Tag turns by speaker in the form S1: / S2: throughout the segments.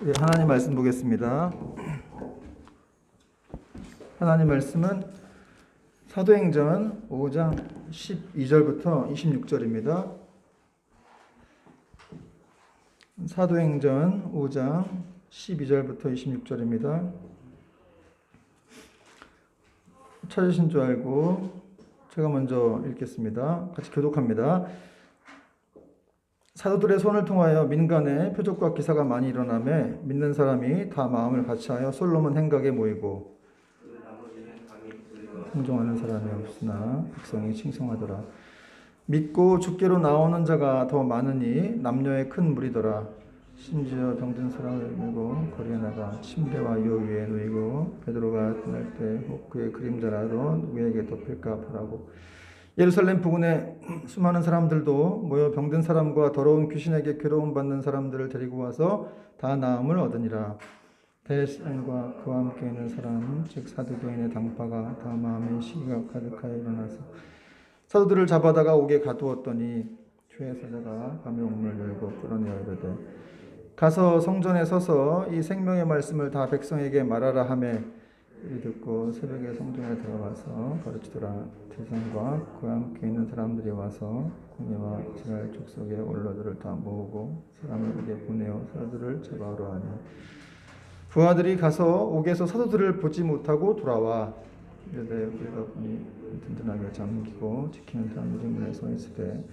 S1: 예, 하나님 말씀 보겠습니다. 하나님 말씀은 사도행전 5장 12절부터 26절입니다. 사도행전 5장 12절부터 26절입니다. 찾으신 줄 알고 제가 먼저 읽겠습니다. 같이 교독합니다. 사도들의 손을 통하여 민간에 표적과 기사가 많이 일어나매 믿는 사람이 다 마음을 같이하여 솔로몬 행각에 모이고 상종하는 사람이 없으나 백성이 칭송하더라. 믿고 주께로 나오는 자가 더 많으니 남녀의 큰 무리더라. 심지어 병든 사람을 밀고 거리에 나가 침대와 요 위에 누이고 베드로가 떠날 때 혹 그의 그림자라도 누구에게 덮일까 보라고. 예루살렘 부근에 수많은 사람들도 모여 병든 사람과 더러운 귀신에게 괴로움 받는 사람들을 데리고 와서 다 나음을 얻으니라. 대신과 그와 함께 있는 사람 즉 사두교인의 당파가 다 마음의 시기가 가득하여 일어나서 사도들을 잡아다가 옥에 가두었더니 주의 사자가 밤에 옥문을 열고 끌어내어 이르되 가서 성전에 서서 이 생명의 말씀을 다 백성에게 말하라 하매 이를 듣고 새벽에 성전에 들어가서 가르치더라. 대장과 그와 함께 있는 사람들이 와서 공예와 이스라엘 족속의 원로들을 다 모으고 사람을 옥에 보내어 사도들을 잡아오려 하니 부하들이 가서 옥에서 사도들을 보지 못하고 돌아와 이르되 우리가 보니 든든하게 잠기고 지키는 사람들이 문에 서 있을 때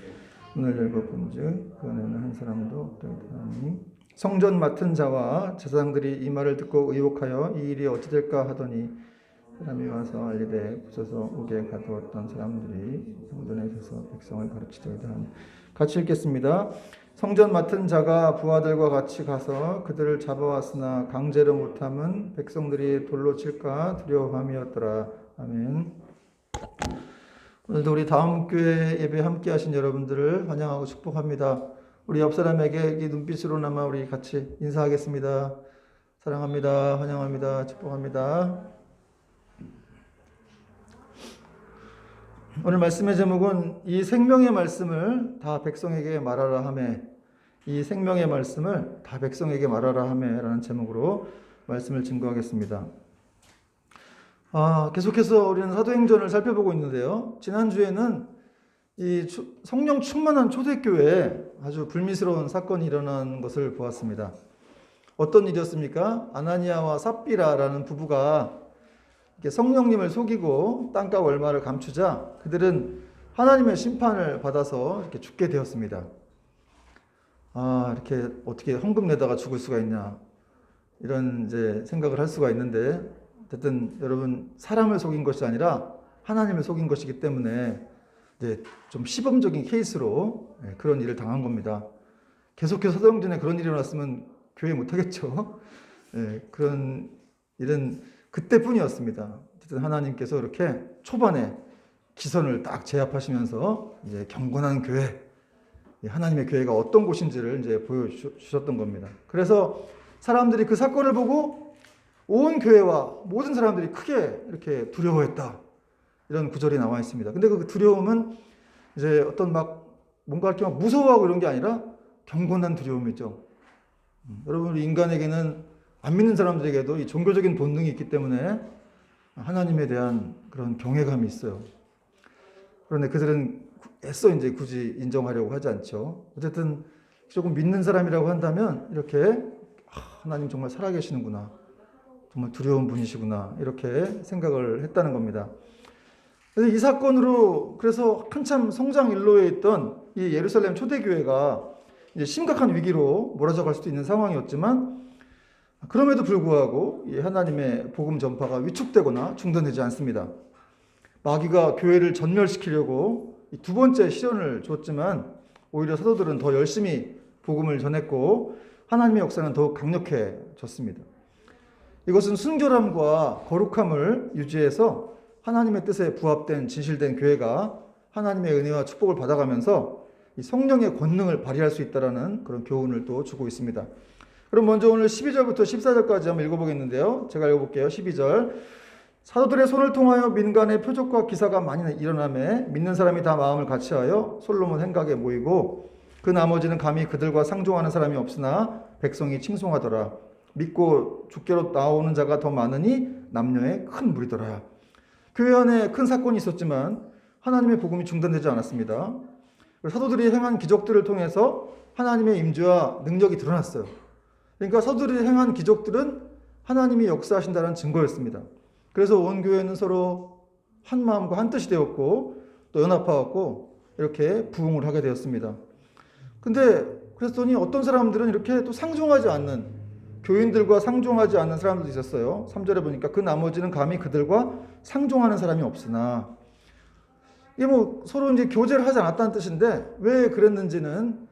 S1: 문을 열고 본즉 그 안에는 한 사람도 없더니 성전 맡은 자와 제사장들이 이 말을 듣고 의혹하여 이 일이 어찌 될까 하더니 사람이 와서 알리되 부서서 옥에 가두었던 사람들이 성전에 서서 백성을 가르치더이다 하니. 같이 읽겠습니다. 성전 맡은 자가 부하들과 같이 가서 그들을 잡아왔으나 강제로 못함은 백성들이 돌로 칠까 두려워함이었더라. 아멘. 오늘도 우리 다음 교회 예배 함께 하신 여러분들을 환영하고 축복합니다. 우리 옆 사람에게 이 눈빛으로나마 우리 같이 인사하겠습니다. 사랑합니다. 환영합니다. 축복합니다. 오늘 말씀의 제목은 이 생명의 말씀을 다 백성에게 말하라 하매, 이 생명의 말씀을 다 백성에게 말하라 하매 라는 제목으로 말씀을 증거하겠습니다. 계속해서 우리는 사도행전을 살펴보고 있는데요. 지난주에는 이 성령 충만한 초대교회에 아주 불미스러운 사건이 일어난 것을 보았습니다. 어떤 일이었습니까? 아나니아와 삽비라라는 부부가 성령님을 속이고 땅값 얼마를 감추자 그들은 하나님의 심판을 받아서 이렇게 죽게 되었습니다. 이렇게 어떻게 헌금 내다가 죽을 수가 있냐 이런 이제 생각을 할 수가 있는데 어쨌든 여러분 사람을 속인 것이 아니라 하나님을 속인 것이기 때문에 이제 좀 시범적인 케이스로 그런 일을 당한 겁니다. 계속해서 사도행전에 그런 일이 일어났으면 교회 못하겠죠. 그런 일은 그때뿐이었습니다. 어쨌든 하나님께서 이렇게 초반에 기선을 딱 제압하시면서 이제 경건한 교회, 하나님의 교회가 어떤 곳인지를 이제 보여주셨던 겁니다. 그래서 사람들이 그 사건을 보고 온 교회와 모든 사람들이 크게 이렇게 두려워했다. 이런 구절이 나와 있습니다. 근데 그 두려움은 이제 어떤 뭔가 이렇게 무서워하고 이런 게 아니라 경건한 두려움이죠. 여러분, 우리 인간에게는 안 믿는 사람들에게도 이 종교적인 본능이 있기 때문에 하나님에 대한 그런 경외감이 있어요. 그런데 그들은 애써 이제 굳이 인정하려고 하지 않죠. 어쨌든 조금 믿는 사람이라고 한다면 이렇게 하나님 정말 살아계시는구나. 정말 두려운 분이시구나. 이렇게 생각을 했다는 겁니다. 그래서 이 사건으로 그래서 한참 성장 일로에 있던 이 예루살렘 초대교회가 이제 심각한 위기로 몰아져 갈 수도 있는 상황이었지만 그럼에도 불구하고 이 하나님의 복음 전파가 위축되거나 중단되지 않습니다. 마귀가 교회를 전멸시키려고 두 번째 시련을 줬지만 오히려 사도들은 더 열심히 복음을 전했고 하나님의 역사는 더욱 강력해졌습니다. 이것은 순결함과 거룩함을 유지해서 하나님의 뜻에 부합된 진실된 교회가 하나님의 은혜와 축복을 받아가면서 이 성령의 권능을 발휘할 수 있다는 그런 교훈을 또 주고 있습니다. 그럼 먼저 오늘 12절부터 14절까지 한번 읽어보겠는데요. 제가 읽어볼게요. 12절. 사도들의 손을 통하여 민간의 표적과 기사가 많이 일어나매 믿는 사람이 다 마음을 같이하여 솔로몬 행각에 모이고 그 나머지는 감히 그들과 상종하는 사람이 없으나 백성이 칭송하더라. 믿고 주께로 나오는 자가 더 많으니 남녀의 큰 무리더라. 교회 안에 큰 사건이 있었지만 하나님의 복음이 중단되지 않았습니다. 사도들이 행한 기적들을 통해서 하나님의 임재와 능력이 드러났어요. 그러니까 사도들이 행한 기적들은 하나님이 역사하신다는 증거였습니다. 그래서 온 교회는 서로 한 마음과 한 뜻이 되었고 또 연합하였고 이렇게 부흥을 하게 되었습니다. 근데 그랬더니 어떤 사람들은 이렇게 또 상종하지 않는, 교인들과 상종하지 않는 사람들도 있었어요. 3절에 보니까 그 나머지는 감히 그들과 상종하는 사람이 없으나, 이게 뭐 서로 이제 교제를 하지 않았다는 뜻인데 왜 그랬는지는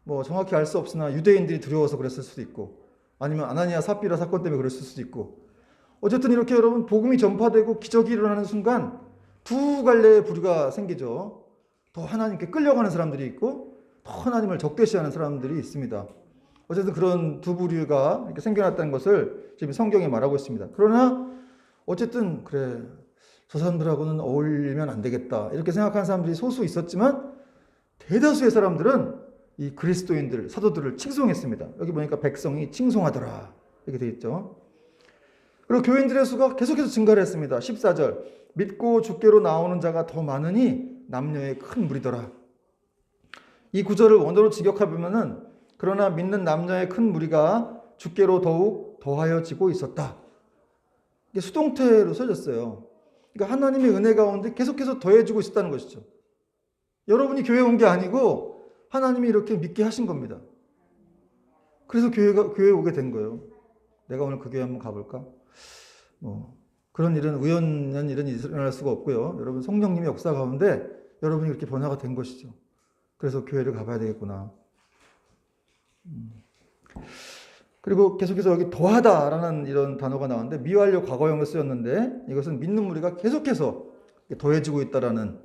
S1: 뭐 정확히 알 수 없으나 유대인들이 두려워서 그랬을 수도 있고 아니면 아나니아 삽비라 사건 때문에 그랬을 수도 있고, 어쨌든 이렇게 여러분 복음이 전파되고 기적이 일어나는 순간 두 갈래의 부류가 생기죠. 더 하나님께 끌려가는 사람들이 있고 더 하나님을 적대시하는 사람들이 있습니다. 어쨌든 그런 두 부류가 이렇게 생겨났다는 것을 지금 성경에 말하고 있습니다. 그러나 어쨌든 그래, 저 사람들하고는 어울리면 안 되겠다 이렇게 생각하는 사람들이 소수 있었지만 대다수의 사람들은 이 그리스도인들, 사도들을 칭송했습니다. 여기 보니까 백성이 칭송하더라 이렇게 되어 있죠. 그리고 교인들의 수가 계속해서 증가를 했습니다. 14절, 믿고 주께로 나오는 자가 더 많으니 남녀의 큰 무리더라. 이 구절을 원어로 직역해보면은 그러나 믿는 남녀의 큰 무리가 주께로 더욱 더하여지고 있었다. 이게 수동태로 써졌어요. 그러니까 하나님의 은혜 가운데 계속해서 더해지고 있었다는 것이죠. 여러분이 교회 온 게 아니고 하나님이 이렇게 믿게 하신 겁니다. 그래서 교회에 오게 된 거예요. 내가 오늘 그 교회 한번 가볼까? 그런 일은 우연한 일은 일어날 수가 없고요. 여러분 성령님의 역사 가운데 여러분이 이렇게 변화가 된 것이죠. 그래서 교회를 가봐야 되겠구나. 그리고 계속해서 여기 더하다라는 이런 단어가 나왔는데 미완료 과거형으로 쓰였는데 이것은 믿는 무리가 계속해서 더해지고 있다라는,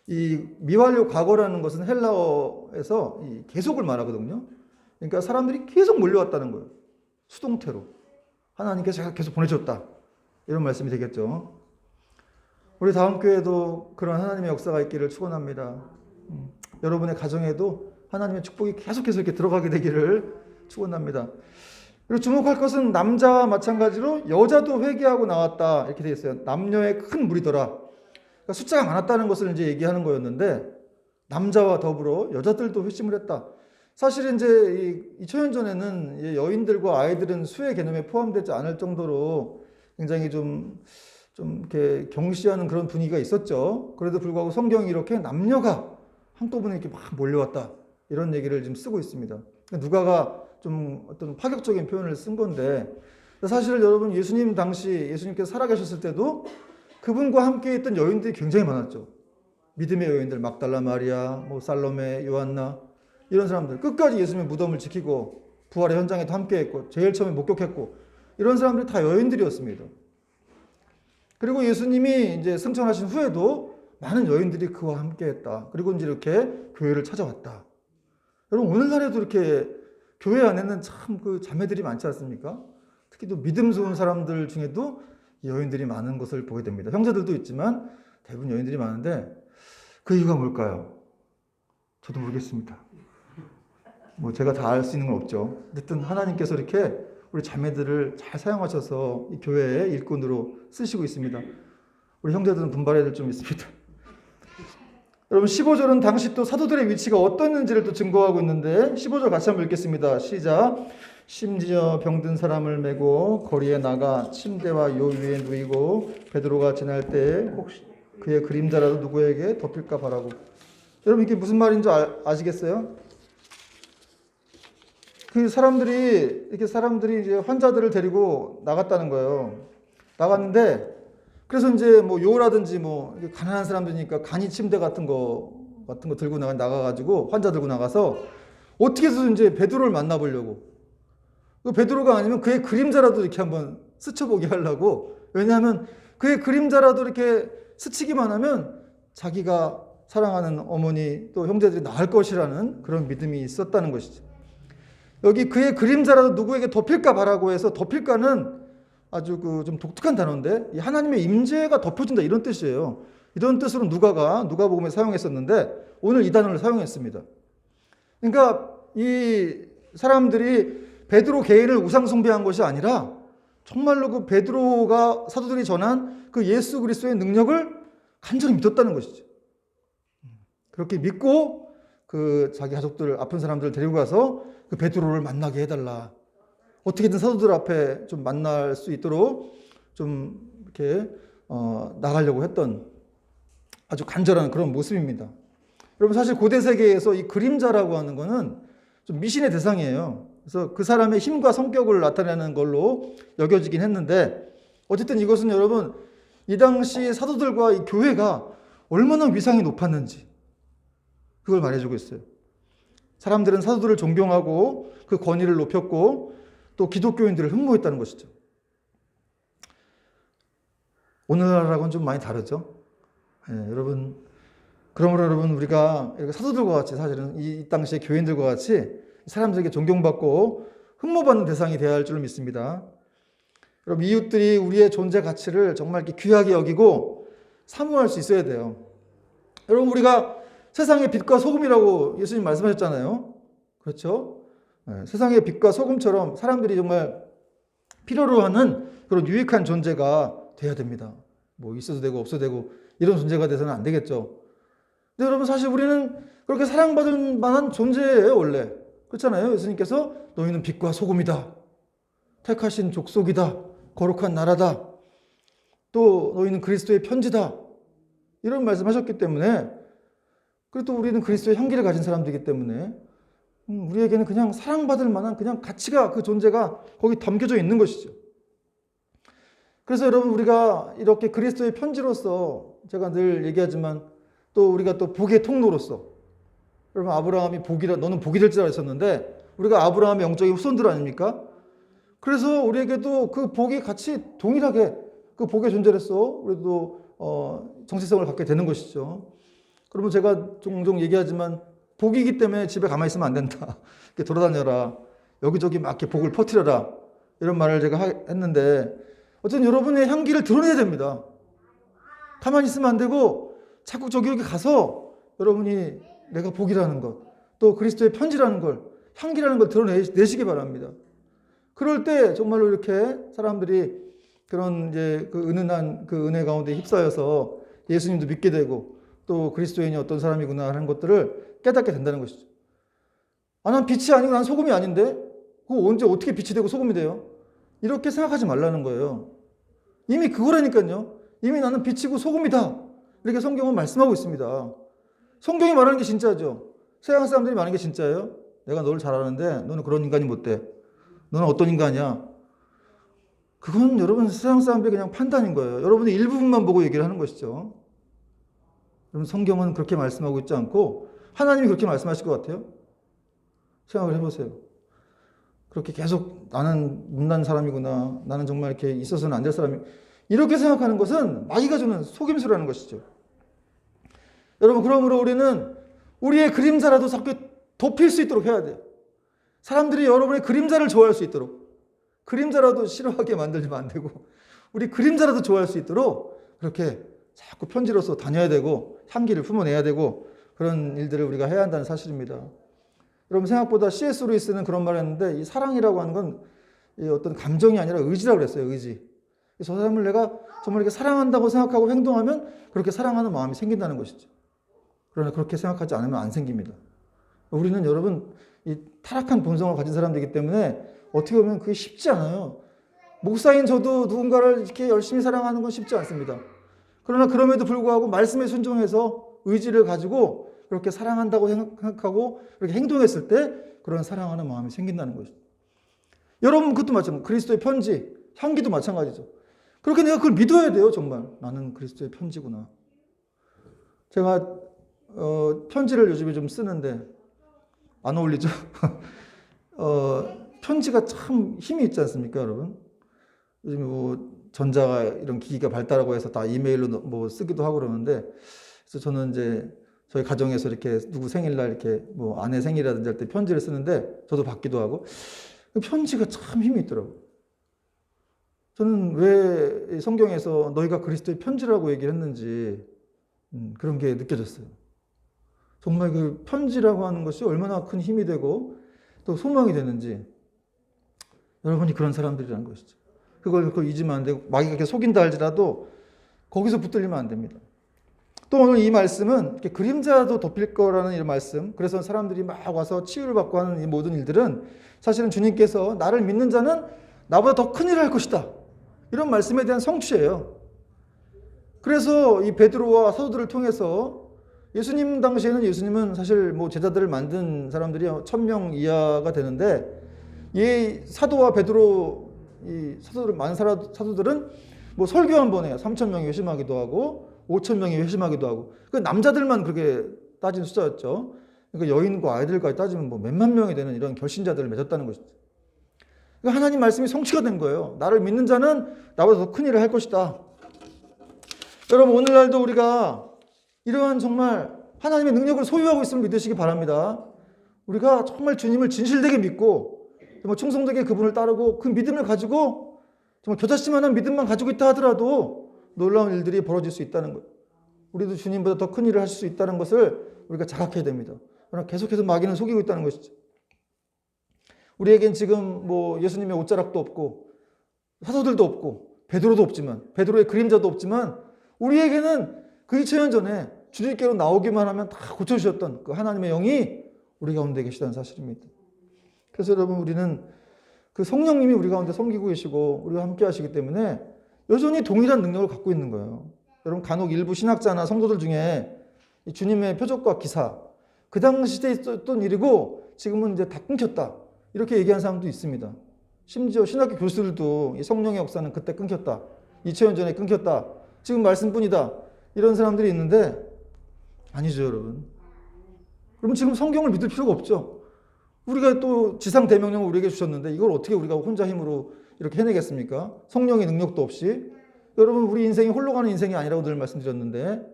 S1: 이 미완료 과거라는 것은 헬라어에서 이 계속을 말하거든요. 그러니까 사람들이 계속 몰려왔다는 거예요. 수동태로. 하나님께서 계속 보내줬다. 이런 말씀이 되겠죠. 우리 다음 교회도 그런 하나님의 역사가 있기를 축원합니다. 여러분의 가정에도 하나님의 축복이 계속해서 이렇게 들어가게 되기를 축원합니다. 그리고 주목할 것은 남자와 마찬가지로 여자도 회개하고 나왔다 이렇게 되어 있어요. 남녀의 큰 무리더라. 그러니까 숫자가 많았다는 것을 이제 얘기하는 거였는데 남자와 더불어 여자들도 회심을 했다. 사실 이제 2000년 전에는 여인들과 아이들은 수의 개념에 포함되지 않을 정도로 굉장히 좀 이렇게 경시하는 그런 분위기가 있었죠. 그래도 불구하고 성경이 이렇게 남녀가 한꺼번에 이렇게 막 몰려왔다 이런 얘기를 지금 쓰고 있습니다. 누가가 좀 어떤 파격적인 표현을 쓴 건데, 사실 여러분 예수님 당시 예수님께서 살아계셨을 때도 그분과 함께 있던 여인들이 굉장히 많았죠. 믿음의 여인들, 막달라 마리아, 살로메, 요한나 이런 사람들 끝까지 예수님의 무덤을 지키고 부활의 현장에도 함께했고 제일 처음에 목격했고 이런 사람들이 다 여인들이었습니다. 그리고 예수님이 이제 승천하신 후에도 많은 여인들이 그와 함께했다. 그리고 이제 이렇게 교회를 찾아왔다. 여러분 오늘날에도 이렇게 교회 안에는 참 그 자매들이 많지 않습니까? 특히 또 믿음 좋은 사람들 중에도 여인들이 많은 것을 보게 됩니다. 형제들도 있지만 대부분 여인들이 많은데 그 이유가 뭘까요? 저도 모르겠습니다. 제가 다 알 수 있는 건 없죠. 어쨌든 하나님께서 이렇게 우리 자매들을 잘 사용하셔서 이 교회의 일꾼으로 쓰시고 있습니다. 우리 형제들은 분발해야 될 좀 있습니다. 여러분 15절은 당시 또 사도들의 위치가 어떠했는지를 또 증거하고 있는데 15절 같이 한번 읽겠습니다. 시작. 심지어 병든 사람을 메고 거리에 나가 침대와 요 위에 누이고 베드로가 지날 때에 혹시 그의 그림자라도 누구에게 덮일까 바라고. 여러분 이게 무슨 말인지 아시겠어요? 그 사람들이 이제 환자들을 데리고 나갔다는 거예요. 나갔는데 그래서 이제 요라든지 가난한 사람들이니까 간이 침대 같은 거 들고 나가가지고 환자 들고 나가서 어떻게 해서 이제 베드로를 만나보려고. 그 베드로가 아니면 그의 그림자라도 이렇게 한번 스쳐보게 하려고. 왜냐하면 그의 그림자라도 이렇게 스치기만 하면 자기가 사랑하는 어머니 또 형제들이 나을 것이라는 그런 믿음이 있었다는 것이죠. 여기 그의 그림자라도 누구에게 덮일까 바라고 해서 덮일까는 아주 좀 독특한 단어인데 하나님의 임재가 덮여진다 이런 뜻이에요. 이런 뜻으로 누가복음에 사용했었는데 오늘 이 단어를 사용했습니다. 그러니까 이 사람들이 베드로 개인을 우상 숭배한 것이 아니라 정말로 그 베드로가 사도들이 전한 그 예수 그리스도의 능력을 간절히 믿었다는 것이죠. 그렇게 믿고 그 자기 가족들, 아픈 사람들을 데리고 가서 그 베드로를 만나게 해달라. 어떻게든 사도들 앞에 좀 만날 수 있도록 좀 이렇게 나가려고 했던 아주 간절한 그런 모습입니다. 여러분, 사실 고대 세계에서 이 그림자라고 하는 거는 좀 미신의 대상이에요. 그래서 그 사람의 힘과 성격을 나타내는 걸로 여겨지긴 했는데, 어쨌든 이것은 여러분, 이 당시 사도들과 이 교회가 얼마나 위상이 높았는지 그걸 말해주고 있어요. 사람들은 사도들을 존경하고 그 권위를 높였고 또 기독교인들을 흠모했다는 것이죠. 오늘날하고는 좀 많이 다르죠. 여러분, 그러므로 여러분, 우리가 사도들과 같이, 사실은 이 당시의 교인들과 같이 사람들에게 존경받고 흠모받는 대상이 되어야 할 줄로 믿습니다. 여러분, 이웃들이 우리의 존재 가치를 정말 이렇게 귀하게 여기고 사모할 수 있어야 돼요. 여러분, 우리가 세상의 빛과 소금이라고 예수님 말씀하셨잖아요. 그렇죠? 세상의 빛과 소금처럼 사람들이 정말 필요로 하는 그런 유익한 존재가 돼야 됩니다. 뭐 있어도 되고 없어도 되고 이런 존재가 돼서는 안 되겠죠. 근데 여러분, 사실 우리는 그렇게 사랑받을 만한 존재예요, 원래. 그렇잖아요. 예수님께서 너희는 빛과 소금이다. 택하신 족속이다. 거룩한 나라다. 또 너희는 그리스도의 편지다. 이런 말씀하셨기 때문에, 그리고 또 우리는 그리스도의 향기를 가진 사람들이기 때문에 우리에게는 그냥 사랑받을 만한 그냥 가치가, 그 존재가 거기 담겨져 있는 것이죠. 그래서 여러분, 우리가 이렇게 그리스도의 편지로서, 제가 늘 얘기하지만 또 우리가 또 복의 통로로서, 여러분, 아브라함이 너는 복이 될 줄 알았었는데 우리가 아브라함의 영적인 후손들 아닙니까? 그래서 우리에게도 그 복이 같이 동일하게 그 복의 존재로서 우리도 정체성을 갖게 되는 것이죠. 그러면 제가 종종 얘기하지만 복이기 때문에 집에 가만히 있으면 안 된다. 이렇게 돌아다녀라. 여기저기 막 이렇게 복을 퍼뜨려라. 이런 말을 제가 했는데, 어쨌든 여러분의 향기를 드러내야 됩니다. 가만히 있으면 안 되고 자꾸 저기 여기 가서 여러분이 내가 복이라는 것, 또 그리스도의 편지라는 걸, 향기라는 걸 드러내시기 바랍니다. 그럴 때 정말로 이렇게 사람들이 그런 이제 그 은은한 그 은혜 가운데 휩싸여서 예수님도 믿게 되고 또 그리스도인이 어떤 사람이구나 하는 것들을 깨닫게 된다는 것이죠. 난 빛이 아니고 난 소금이 아닌데 그거 언제 어떻게 빛이 되고 소금이 돼요? 이렇게 생각하지 말라는 거예요. 이미 그거라니까요. 이미 나는 빛이고 소금이다. 이렇게 성경은 말씀하고 있습니다. 성경이 말하는 게 진짜죠. 세상 사람들이 말하는 게 진짜예요. 내가 너를 잘 아는데 너는 그런 인간이 못 돼. 너는 어떤 인간이야? 그건 여러분 세상 사람들이 그냥 판단인 거예요. 여러분이 일부분만 보고 얘기를 하는 것이죠. 여러분, 성경은 그렇게 말씀하고 있지 않고 하나님이 그렇게 말씀하실 것 같아요? 생각을 해보세요. 그렇게 계속 나는 못난 사람이구나, 나는 정말 이렇게 있어서는 안 될 사람이, 이렇게 생각하는 것은 마귀가 주는 속임수라는 것이죠. 여러분, 그러므로 우리는 우리의 그림자라도 자꾸 덮일 수 있도록 해야 돼요. 사람들이 여러분의 그림자를 좋아할 수 있도록, 그림자라도 싫어하게 만들면 안 되고 우리 그림자라도 좋아할 수 있도록 그렇게 자꾸 편지로서 다녀야 되고 향기를 품어내야 되고 그런 일들을 우리가 해야 한다는 사실입니다. 여러분, 생각보다 C.S. 루이스는 그런 말을 했는데, 이 사랑이라고 하는 건 어떤 감정이 아니라 의지라고 그랬어요. 의지. 저 사람을 내가 정말 이렇게 사랑한다고 생각하고 행동하면 그렇게 사랑하는 마음이 생긴다는 것이죠. 그러나 그렇게 생각하지 않으면 안 생깁니다. 우리는 여러분, 이 타락한 본성을 가진 사람들이기 때문에 어떻게 보면 그게 쉽지 않아요. 목사인 저도 누군가를 이렇게 열심히 사랑하는 건 쉽지 않습니다. 그러나 그럼에도 불구하고 말씀에 순종해서 의지를 가지고 그렇게 사랑한다고 생각하고 그렇게 행동했을 때 그런 사랑하는 마음이 생긴다는 것이죠. 여러분, 그것도 마찬가지죠. 그리스도의 편지, 향기도 마찬가지죠. 그렇게 내가 그걸 믿어야 돼요. 정말 나는 그리스도의 편지구나. 제가 편지를 요즘에 좀 쓰는데 안 어울리죠? 편지가 참 힘이 있지 않습니까, 여러분? 요즘 뭐 전자가 이런 기기가 발달하고 해서 다 이메일로 뭐 쓰기도 하고 그러는데, 그래서 저는 이제 저희 가정에서 이렇게 누구 생일날 이렇게 뭐 아내 생일이라든지 할 때 편지를 쓰는데 저도 받기도 하고, 편지가 참 힘이 있더라고요. 저는 왜 성경에서 너희가 그리스도의 편지라고 얘기를 했는지 그런 게 느껴졌어요. 정말 그 편지라고 하는 것이 얼마나 큰 힘이 되고 또 소망이 되는지. 여러분이 그런 사람들이라는 것이죠. 그걸 잊으면 안 되고 마귀가 이렇게 속인다 할지라도 거기서 붙들리면 안 됩니다. 또 오늘 이 말씀은 이렇게 그림자도 덮일 거라는 이 말씀, 그래서 사람들이 막 와서 치유를 받고 하는 이 모든 일들은 사실은 주님께서 나를 믿는 자는 나보다 더 큰 일을 할 것이다, 이런 말씀에 대한 성취예요. 그래서 이 베드로와 사도들을 통해서 예수님 당시에는 예수님은 사실 뭐 제자들을 만든 사람들이 1000명 이하가 되는데 이 사도와 베드로 이 사도들 많은 사도들은 뭐 설교 한 번에 3000명이 회심하기도 하고 5000명이 회심하기도 하고 그 남자들만 그렇게 따진 숫자였죠. 그러니까 여인과 아이들까지 따지면 뭐 몇만 명이 되는 이런 결신자들을 맺었다는 것이죠. 그러니까 하나님 말씀이 성취가 된 거예요. 나를 믿는 자는 나보다 더 큰 일을 할 것이다. 여러분 오늘날도 우리가 이러한 정말 하나님의 능력을 소유하고 있음을 믿으시기 바랍니다. 우리가 정말 주님을 진실되게 믿고 정말 충성되게 그분을 따르고 그 믿음을 가지고 정말 겨자씨만한 믿음만 가지고 있다 하더라도 놀라운 일들이 벌어질 수 있다는 것. 우리도 주님보다 더 큰 일을 할 수 있다는 것을 우리가 자각해야 됩니다. 그러나 계속해서 마귀는 속이고 있다는 것이죠. 우리에겐 지금 뭐 예수님의 옷자락도 없고 사도들도 없고 베드로도 없지만 베드로의 그림자도 없지만 우리에게는 그 2000년 전에 주님께로 나오기만 하면 다 고쳐주셨던 그 하나님의 영이 우리 가운데 계시다는 사실입니다. 그래서 여러분 우리는 그 성령님이 우리 가운데 섬기고 계시고 우리와 함께 하시기 때문에 여전히 동일한 능력을 갖고 있는 거예요. 여러분 간혹 일부 신학자나 성도들 중에 이 주님의 표적과 기사 그 당시에 있었던 일이고 지금은 이제 다 끊겼다 이렇게 얘기하는 사람도 있습니다. 심지어 신학교 교수들도 이 성령의 역사는 그때 끊겼다, 2000년 전에 끊겼다, 지금 말씀뿐이다 이런 사람들이 있는데 아니죠 여러분. 그럼 지금 성경을 믿을 필요가 없죠. 우리가 또 지상 대명령을 우리에게 주셨는데 이걸 어떻게 우리가 혼자 힘으로 이렇게 해내겠습니까? 성령의 능력도 없이. 여러분 우리 인생이 홀로 가는 인생이 아니라고 늘 말씀드렸는데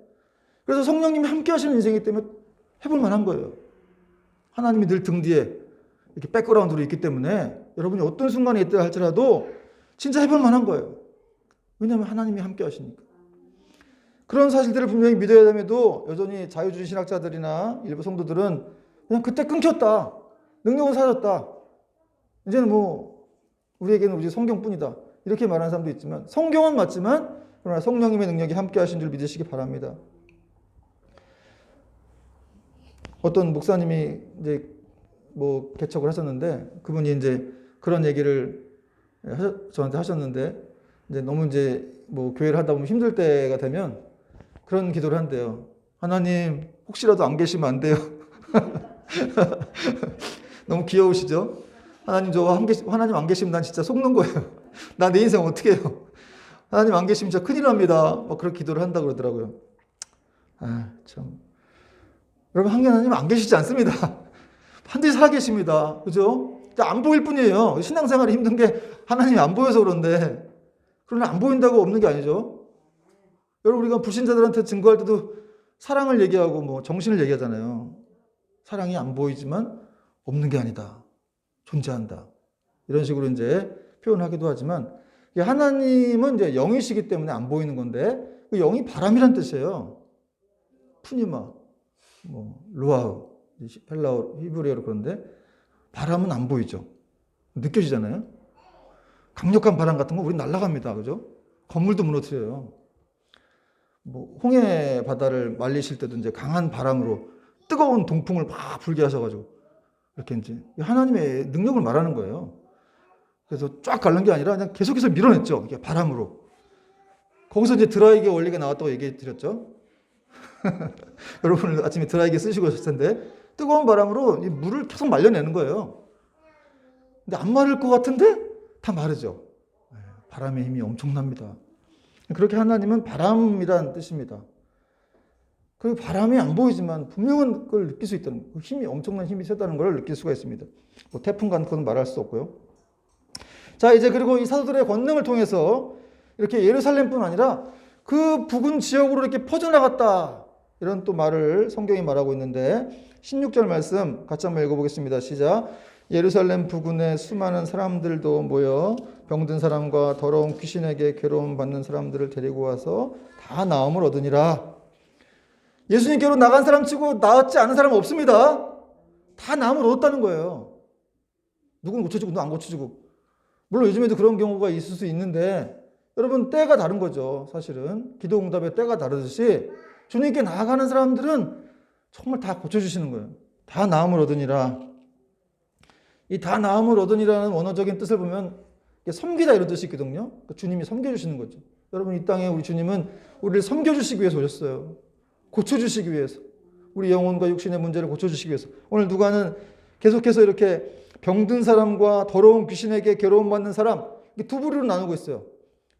S1: 그래서 성령님이 함께 하시는 인생이기 때문에 해볼 만한 거예요. 하나님이 늘 등 뒤에 이렇게 백그라운드로 있기 때문에 여러분이 어떤 순간에 있다 할지라도 진짜 해볼 만한 거예요. 왜냐하면 하나님이 함께 하시니까. 그런 사실들을 분명히 믿어야 됨에도 여전히 자유주의 신학자들이나 일부 성도들은 그냥 그때 끊겼다, 능력은 사라졌다, 이제는 뭐 우리에게는 우리 성경뿐이다 이렇게 말하는 사람도 있지만 성경은 맞지만 그러나 성령님의 능력이 함께 하신 줄 믿으시기 바랍니다. 어떤 목사님이 이제 뭐 개척을 하셨는데 그분이 이제 그런 얘기를 저한테 하셨는데 이제 너무 이제 뭐 교회를 하다 보면 힘들 때가 되면 그런 기도를 한대요. 하나님 혹시라도 안 계시면 안 돼요. 너무 귀여우시죠? 하나님 하나님 안 계시면 난 진짜 속는 거예요. 나 내 인생 어떻게 해요? 하나님 안 계시면 진짜 큰일 납니다. 막 그런 기도를 한다고 그러더라고요. 아, 참. 여러분 하나님 안 계시지 않습니다. 반드시 살아계십니다. 그죠? 안 보일 뿐이에요. 신앙생활이 힘든 게 하나님이 안 보여서 그런데 그러나 안 보인다고 없는 게 아니죠. 여러분 우리가 불신자들한테 증거할 때도 사랑을 얘기하고 뭐 정신을 얘기하잖아요. 사랑이 안 보이지만 없는 게 아니다. 존재한다. 이런 식으로 이제 표현하기도 하지만 하나님은 이제 영이시기 때문에 안 보이는 건데 그 영이 바람이란 뜻이에요. 푸니마, 뭐 루아흐, 헬라어, 히브리어로 그런데 바람은 안 보이죠. 느껴지잖아요. 강력한 바람 같은 거 우린 날아갑니다. 그죠? 건물도 무너뜨려요. 뭐 홍해 바다를 말리실 때도 이제 강한 바람으로 뜨거운 동풍을 막 불게 하셔가지고 이렇게 이제 하나님의 능력을 말하는 거예요. 그래서 쫙 갈른 게 아니라 그냥 계속해서 밀어냈죠. 이게 바람으로. 거기서 이제 드라이기 원리가 나왔다고 얘기해 드렸죠. 여러분 아침에 드라이기 쓰시고 오셨을 텐데 뜨거운 바람으로 이 물을 계속 말려내는 거예요. 근데 안 마를 것 같은데 다 마르죠. 바람의 힘이 엄청납니다. 그렇게 하나님은 바람이란 뜻입니다. 그 바람이 안 보이지만 분명한 걸 느낄 수 있다는 그 힘이 엄청난 힘이 세다는 걸 느낄 수가 있습니다. 뭐 태풍 같은 건 말할 수 없고요. 자 이제 그리고 이 사도들의 권능을 통해서 이렇게 예루살렘뿐 아니라 그 부근 지역으로 이렇게 퍼져나갔다 이런 또 말을 성경이 말하고 있는데 16절 말씀 같이 한번 읽어보겠습니다. 시작. 예루살렘 부근에 수많은 사람들도 모여 병든 사람과 더러운 귀신에게 괴로움 받는 사람들을 데리고 와서 다 나음을 얻으니라. 예수님께로 나간 사람 치고 나았지 않은 사람은 없습니다. 다 나음을 얻었다는 거예요. 누군 고쳐지고 누군 안 고쳐지고 물론 요즘에도 그런 경우가 있을 수 있는데 여러분 때가 다른 거죠. 사실은 기도 응답의 때가 다르듯이 주님께 나아가는 사람들은 정말 다 고쳐주시는 거예요. 다 나음을 얻으니라. 이 다 나음을 얻으니라는 원어적인 뜻을 보면 섬기다 이런 뜻이 있거든요. 그러니까 주님이 섬겨주시는 거죠. 여러분 이 땅에 우리 주님은 우리를 섬겨주시기 위해서 오셨어요. 고쳐주시기 위해서. 우리 영혼과 육신의 문제를 고쳐주시기 위해서. 오늘 누가는 계속해서 이렇게 병든 사람과 더러운 귀신에게 괴로움받는 사람 두 부류로 나누고 있어요.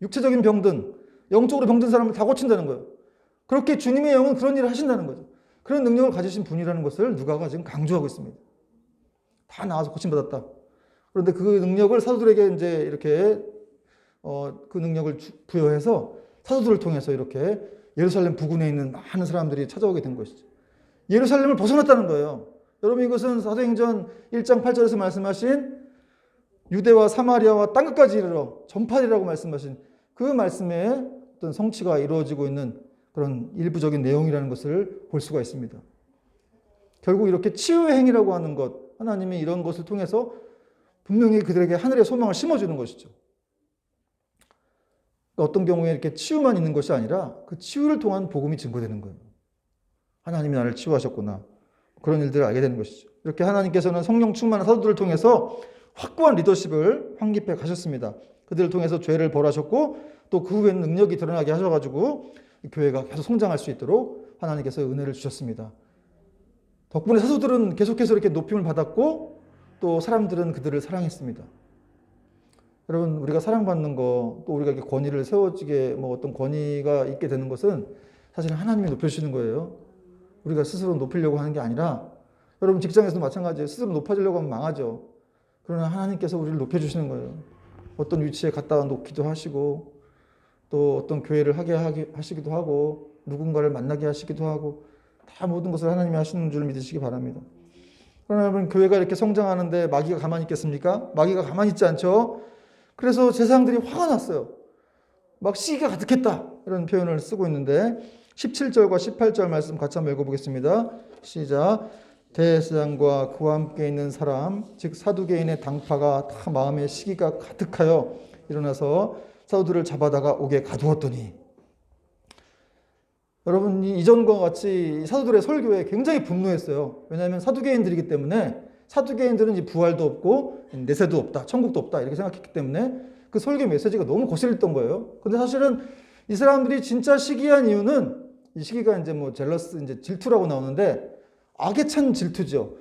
S1: 육체적인 병든, 영적으로 병든 사람을 다 고친다는 거예요. 그렇게 주님의 영은 그런 일을 하신다는 거죠. 그런 능력을 가지신 분이라는 것을 누가가 지금 강조하고 있습니다. 다 나와서 고침받았다. 그런데 그 능력을 사도들에게 이제 이렇게 그 능력을 부여해서 사도들을 통해서 이렇게 예루살렘 부근에 있는 많은 사람들이 찾아오게 된 것이죠. 예루살렘을 벗어났다는 거예요. 여러분 이것은 사도행전 1장 8절에서 말씀하신 유대와 사마리아와 땅끝까지 이르러 전파리라고 말씀하신 그 말씀에 어떤 성취가 이루어지고 있는 그런 일부적인 내용이라는 것을 볼 수가 있습니다. 결국 이렇게 치유의 행위라고 하는 것, 하나님이 이런 것을 통해서 분명히 그들에게 하늘의 소망을 심어주는 것이죠. 어떤 경우에 이렇게 치유만 있는 것이 아니라 그 치유를 통한 복음이 증거되는 거예요. 하나님이 나를 치유하셨구나. 그런 일들을 알게 되는 것이죠. 이렇게 하나님께서는 성령 충만한 사도들을 통해서 확고한 리더십을 확립해 가셨습니다. 그들을 통해서 죄를 벌하셨고 또 그 후에는 능력이 드러나게 하셔가지고 교회가 계속 성장할 수 있도록 하나님께서 은혜를 주셨습니다. 덕분에 사도들은 계속해서 이렇게 높임을 받았고 또 사람들은 그들을 사랑했습니다. 여러분 우리가 사랑받는 거 또 우리가 이렇게 권위를 세워지게 어떤 권위가 있게 되는 것은 사실은 하나님이 높여주시는 거예요. 우리가 스스로 높이려고 하는 게 아니라 여러분 직장에서도 마찬가지예요. 스스로 높아지려고 하면 망하죠. 그러나 하나님께서 우리를 높여주시는 거예요. 어떤 위치에 갖다 놓기도 하시고 또 어떤 교회를 하게 하시기도 하고 누군가를 만나게 하시기도 하고 다 모든 것을 하나님이 하시는 줄 믿으시기 바랍니다. 그러나 여러분 교회가 이렇게 성장하는데 마귀가 가만히 있겠습니까? 마귀가 가만히 있지 않죠. 그래서 제사장들이 화가 났어요. 막 시기가 가득했다 이런 표현을 쓰고 있는데 17절과 18절 말씀 같이 한번 읽어보겠습니다. 시작. 대제사장과 그와 함께 있는 사람 즉 사두개인의 당파가 다 마음에 시기가 가득하여 일어나서 사도들을 잡아다가 옥에 가두었더니 여러분 이전과 같이 사도들의 설교에 굉장히 분노했어요. 왜냐하면 사두개인들이기 때문에 사두개인들은 이 부활도 없고 내세도 없다, 천국도 없다 이렇게 생각했기 때문에 그 설교 메시지가 너무 거슬렸던 거예요. 근데 사실은 이 사람들이 진짜 시기한 이유는 이 시기가 이제 젤러스 이제 질투라고 나오는데 악에 찬 질투죠.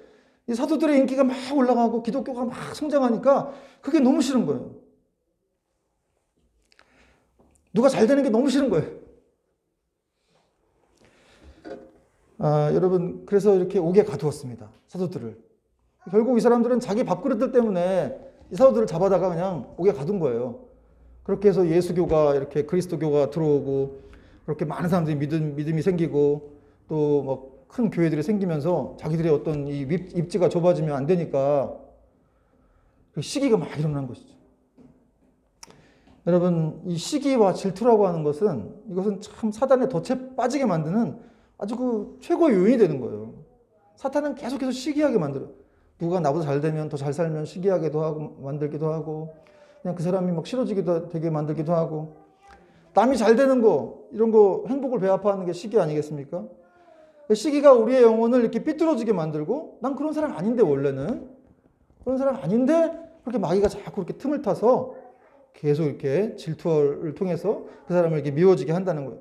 S1: 이 사도들의 인기가 막 올라가고 기독교가 막 성장하니까 그게 너무 싫은 거예요. 누가 잘 되는 게 너무 싫은 거예요. 여러분 그래서 이렇게 옥에 가두었습니다. 사도들을. 결국 이 사람들은 자기 밥그릇들 때문에 이 사도들을 잡아다가 그냥 옥에 가둔 거예요. 그렇게 해서 예수교가 이렇게 그리스도교가 들어오고 그렇게 많은 사람들이 믿음이 생기고 또 큰 교회들이 생기면서 자기들의 어떤 이 입지가 좁아지면 안 되니까 시기가 막 일어난 것이죠. 여러분 이 시기와 질투라고 하는 것은 이것은 참 사단의 덫에 빠지게 만드는 아주 그 최고의 요인이 되는 거예요. 사탄은 계속해서 시기하게 만들어요. 누가 나보다 잘 되면 더 잘 살면 시기하게도 하고 만들기도 하고 그냥 그 사람이 막 싫어지기도 되게 만들기도 하고 남이 잘 되는 거 이런 거 행복을 배합하는 게 시기 아니겠습니까? 시기가 우리의 영혼을 이렇게 삐뚤어지게 만들고 난 그런 사람 아닌데 원래는 그런 사람 아닌데 그렇게 마귀가 자꾸 이렇게 틈을 타서 계속 이렇게 질투를 통해서 그 사람을 이렇게 미워지게 한다는 거예요.